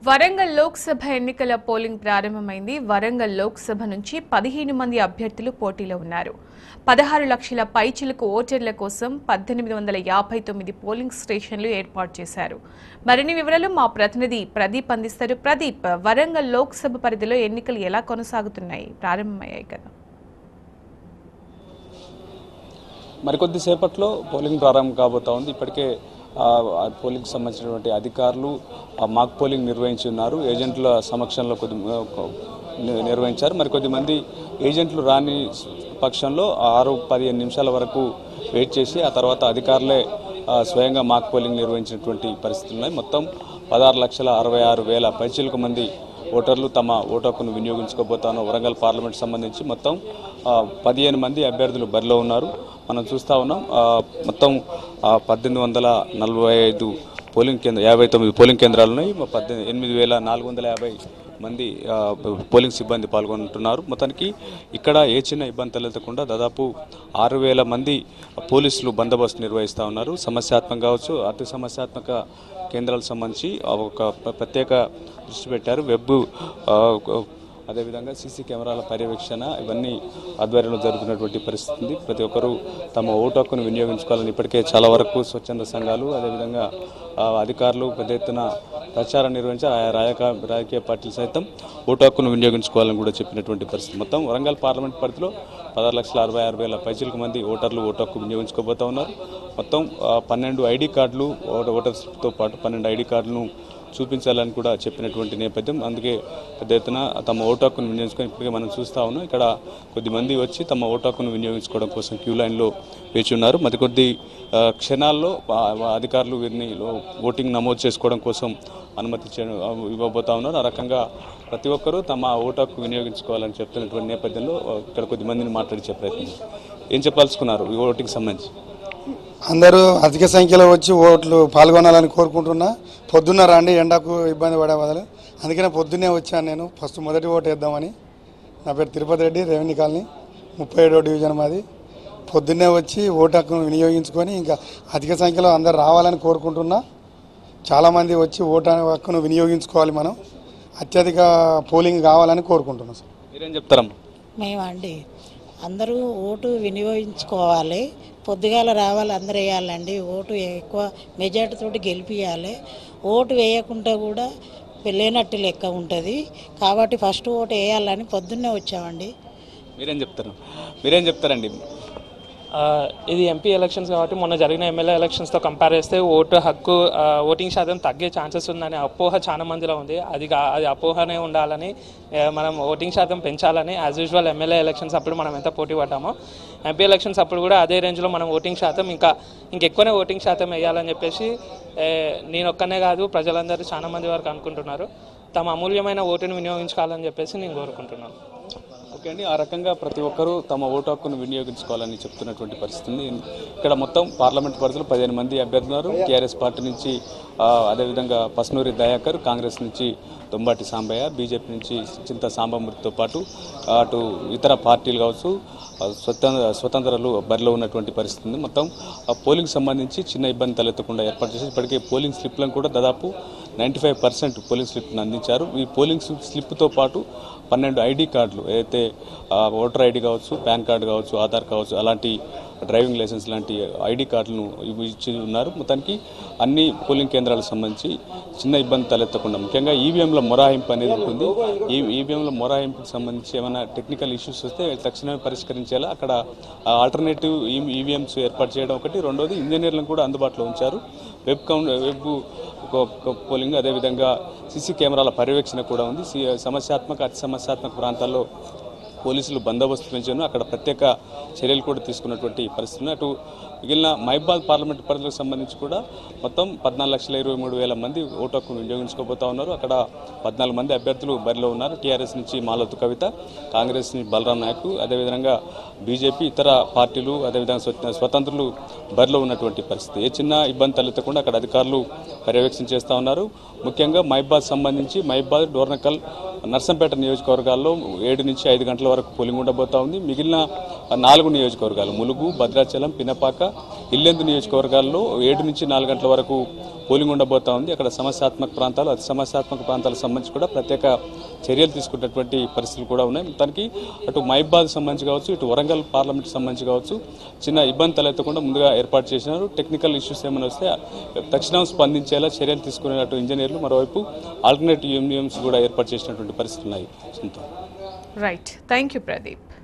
వరంగల్ లోక్సభ ఎన్నికల పోలింగ్ ప్రారంభమైంది. వరంగల్ లోక్సభ నుంచి 15 మంది అభ్యర్థులు పోటీలో ఉన్నారు. 16 లక్షల పైచిలకు ఓటర్ల కోసం 1859 పోలింగ్ స్టేషన్లు ఏర్పాటు చేశారు. మరిన్ని వివరాలు మా ప్రతినిధి ప్రదీప్ అందిస్తారు. ప్రదీప్, వరంగల్ లోక్సభ పరిధిలో ఎన్నికలు ఎలా కొనసాగుతున్నాయి? ప్రారంభమయ్యాయి కదా? మరికొద్ది సేపట్లో పోలింగ్ ప్రారంభం కాబోతా ఉంది. ఇప్పటికే పోలింగ్ సంబంధించినటువంటి అధికారులు మాక్ పోలింగ్ నిర్వహించి ఉన్నారు. ఏజెంట్ల సమక్షంలో నిర్వహించారు. మరికొద్ది మంది ఏజెంట్లు రాని పక్షంలో 6-15 నిమిషాల వరకు వెయిట్ చేసి ఆ తర్వాత అధికారులే స్వయంగా మాక్ పోలింగ్ నిర్వహించినటువంటి పరిస్థితులు ఉన్నాయి. మొత్తం 16,66,000 పైచిలకు మంది ఓటర్లు తమ ఓటు హక్కును వినియోగించుకోబోతాను. వరంగల్ పార్లమెంట్ సంబంధించి మొత్తం 15 మంది అభ్యర్థులు బరిలో ఉన్నారు. మనం చూస్తూ ఉన్నాం. మొత్తం 1845 పోలింగ్ 59 పోలింగ్ కేంద్రాలు ఉన్నాయి. 8,450 మంది పోలింగ్ సిబ్బంది పాల్గొంటున్నారు. మొత్తానికి ఇక్కడ ఏ చిన్న ఇబ్బంది తలెత్తకుండా దాదాపు 6,000 మంది పోలీసులు బందోబస్తు నిర్వహిస్తూ ఉన్నారు. సమస్యాత్మక కావచ్చు, అతి సమస్యాత్మక కేంద్రాలకు సంబంధించి ఒక ప్రత్యేక దృష్టి పెట్టారు. వెబ్ అదేవిధంగా సీసీ కెమెరాల పర్యవేక్షణ ఇవన్నీ ఆధ్వర్యంలో జరుగుతున్నటువంటి పరిస్థితి ఉంది. ప్రతి ఒక్కరూ తమ ఓటు హక్కును వినియోగించుకోవాలని ఇప్పటికే చాలా వరకు స్వచ్ఛంద సంఘాలు అదేవిధంగా అధికారులు పెద్ద ఎత్తున ప్రచారం నిర్వహించారు. ఆయా రాజకీయ పార్టీలు సైతం ఓటు హక్కును వినియోగించుకోవాలని కూడా చెప్పినటువంటి పరిస్థితి. మొత్తం వరంగల్ పార్లమెంట్ పరిధిలో 16,66,000 పైచిలకు మంది ఓటర్లు ఓటు హక్కు వినియోగించుకోబోతూ ఉన్నారు. మొత్తం 12 ఐడి కార్డులు ఓటర్స్తో పాటు 12 ఐడి కార్డులను చూపించాలని కూడా చెప్పినటువంటి నేపథ్యం. అందుకే పెద్ద ఎత్తున తమ ఓటు హక్కును వినియోగించుకొని ఇప్పటికే మనం చూస్తూ ఉన్నాం. ఇక్కడ కొద్దిమంది వచ్చి తమ ఓటు హక్కును వినియోగించుకోవడం కోసం క్యూ లైన్లో వేచి ఉన్నారు. మరికొద్ది క్షణాల్లో అధికారులు వీరిని ఓటింగ్ నమోదు చేసుకోవడం కోసం అనుమతి ఇవ్వబోతా ఉన్నారు. ఆ రకంగా ప్రతి ఒక్కరూ తమ ఓటు హక్కు వినియోగించుకోవాలని చెప్తున్నటువంటి నేపథ్యంలో ఇక్కడ కొద్దిమందిని మాట్లాడించే ప్రయత్నం. ఏం చెప్పాల్సుకున్నారు ఈ ఓటింగ్ సంబంధించి? అందరూ అధిక సంఖ్యలో వచ్చి ఓట్లు పాల్గొనాలని కోరుకుంటున్నా. పొద్దున్న రండి, ఎండకు ఇబ్బంది పడే బదులు. అందుకనే పొద్దున్నే వచ్చాను నేను. ఫస్ట్ మొదటి ఓటు వేద్దామని. నా పేరు తిరుపతి రెడ్డి, రెవెన్యూ కాలనీ, 37వ డివిజన్ మాది. పొద్దున్నే వచ్చి ఓటు హక్కును వినియోగించుకొని ఇంకా అధిక సంఖ్యలో అందరు రావాలని కోరుకుంటున్నా. చాలామంది వచ్చి ఓటు హక్కును వినియోగించుకోవాలి. మనం అత్యధిక పోలింగ్ కావాలని కోరుకుంటున్నాం. సార్ మీరేం చెప్తారమ్మా? మేమండి అందరూ ఓటు వినియోగించుకోవాలి. పొద్దుగాల రావాలి, అందరూ వేయాలండి. ఓటు ఎక్కువ మెజార్టీతో గెలిపియాలి. ఓటు వేయకుండా కూడా లేనట్టు లెక్క ఉంటుంది. కాబట్టి ఫస్ట్ ఓటు వేయాలని పొద్దున్నే వచ్చామండి. మీరేం చెప్తారండి? ఇది ఎంపీ ఎలక్షన్స్ కాబట్టి మొన్న జరిగిన ఎమ్మెల్యే ఎలక్షన్స్తో కంపేర్ చేస్తే ఓటు హక్కు ఓటింగ్ శాతం తగ్గే ఛాన్సెస్ ఉందని అపోహ చాలా మందిలో ఉంది. అది అపోహనే ఉండాలని మనం ఓటింగ్ శాతం పెంచాలని యాజ్ యూజువల్ ఎమ్మెల్యే ఎలక్షన్స్ అప్పుడు మనం ఎంత పోటీ పడ్డామో ఎంపీ ఎలక్షన్స్ అప్పుడు కూడా అదే రేంజ్లో మనం ఓటింగ్ శాతం ఇంకెక్కువనే ఓటింగ్ శాతం వేయాలని చెప్పేసి నేను ఒక్కనే కాదు ప్రజలందరూ చాలా మంది వరకు అనుకుంటున్నారు. తమ అమూల్యమైన ఓటును వినియోగించుకోవాలని చెప్పేసి నేను కోరుకుంటున్నాను. ఓకే అండి, ఆ రకంగా ప్రతి ఒక్కరూ తమ ఓటు హక్కును వినియోగించుకోవాలని చెప్తున్నటువంటి పరిస్థితి ఉంది. ఇక్కడ మొత్తం పార్లమెంట్ పరిధిలో 15 మంది అభ్యర్థులు. టీఆర్ఎస్ పార్టీ నుంచి అదేవిధంగా పస్నూరి దయాకర్, కాంగ్రెస్ నుంచి దొంబాటి సాంబయ్య, బీజేపీ నుంచి చింత సాంబమూర్తితో పాటు అటు ఇతర పార్టీలు కావచ్చు స్వతంత్రాలు బరిలో ఉన్నటువంటి పరిస్థితి ఉంది. మొత్తం పోలింగ్ సంబంధించి చిన్న ఇబ్బంది తలెత్తకుండా ఏర్పాటు చేసి ఇప్పటికే పోలింగ్ స్లిప్లను కూడా దాదాపు 95% పోలింగ్ స్లిప్ను అందించారు. ఈ పోలింగ్ స్లిప్తో పాటు 12 ఐడి కార్డులు ఏదైతే ఓటర్ ఐడి కావచ్చు, పాన్ కార్డు కావచ్చు, ఆధార్ కావచ్చు, అలాంటి డ్రైవింగ్ లైసెన్స్ లాంటి ఐడి కార్డులను ఇచ్చి ఉన్నారు. మొత్తానికి అన్ని పోలింగ్ కేంద్రాలకు సంబంధించి చిన్న ఇబ్బంది తలెత్తకుండా ముఖ్యంగా ఈవీఎంల మొరాయింపు అనేది ఉంటుంది. ఈ ఈవీఎంల మొరాయింపుకు సంబంధించి ఏమైనా టెక్నికల్ ఇష్యూస్ వస్తే తక్షణమే పరిష్కరించేలా అక్కడ ఆల్టర్నేటివ్ ఈవీఎంస్ ఏర్పాటు చేయడం ఒకటి. రెండోది ఇంజనీర్లను కూడా అందుబాటులో ఉంచారు. వెబ్ పోలింగ్ అదేవిధంగా సీసీ కెమెరాల పర్యవేక్షణ కూడా ఉంది. అతి సమస్యాత్మక ప్రాంతాల్లో పోలీసులు బందోబస్తు పెంచారు. అక్కడ ప్రత్యేక చర్యలు కూడా తీసుకున్నటువంటి పరిస్థితులు. అటు మిగిలిన మహబూబాబాద్ పార్లమెంట్ పరిధికి సంబంధించి కూడా మొత్తం 14,23,000 మంది ఓటు హక్కును వినియోగించుకోబోతా ఉన్నారు. అక్కడ 14 మంది అభ్యర్థులు బరిలో ఉన్నారు. టీఆర్ఎస్ నుంచి మాలతు కవిత, కాంగ్రెస్ నుంచి బలరాం నాయక్, అదేవిధంగా బీజేపీ ఇతర పార్టీలు అదేవిధంగా స్వతంత్రులు బరిలో ఉన్నటువంటి పరిస్థితి. ఏ చిన్న ఇబ్బంది తలెత్తకుండా అక్కడ అధికారులు పర్యవేక్షణ చేస్తూ ఉన్నారు. ముఖ్యంగా మహబూబాబాద్ సంబంధించి మహబూబాబాద్, డోర్నకల్, నర్సంపేట నియోజకవర్గాల్లో 7 నుంచి 5 గంటల వరకు పోలింగ్ ఉండబోతా ఉంది. మిగిలిన 4 నియోజకవర్గాలు ములుగు, భద్రాచలం, పినపాక, ఇల్లెందు నియోజకవర్గాల్లో 7 నుంచి 4 గంటల వరకు పోలింగ్ ఉండబోతా ఉంది. అక్కడ సమస్యాత్మక ప్రాంతాలు, అతి సమస్యాత్మక ప్రాంతాలకు సంబంధించి కూడా ప్రత్యేక చర్యలు తీసుకున్నటువంటి పరిస్థితులు కూడా ఉన్నాయి. మొత్తానికి అటు మహబూబాబాద్ సంబంధించి కావచ్చు, ఇటు వరంగల్ పార్లమెంట్ సంబంధించి కావచ్చు చిన్న ఇబ్బంది తలెత్తకుండా ముందుగా ఏర్పాటు చేసినారు. టెక్నికల్ ఇష్యూస్ ఏమైనా వస్తే తక్షణం స్పందించేలా చర్యలు తీసుకునేటట్టు ఇంజనీర్లు, మరోవైపు ఆల్టర్నేటివ్ యూనియన్స్ కూడా ఏర్పాటు చేసినటువంటి పరిస్థితులు ఉన్నాయి. Right, thank you Pradeep.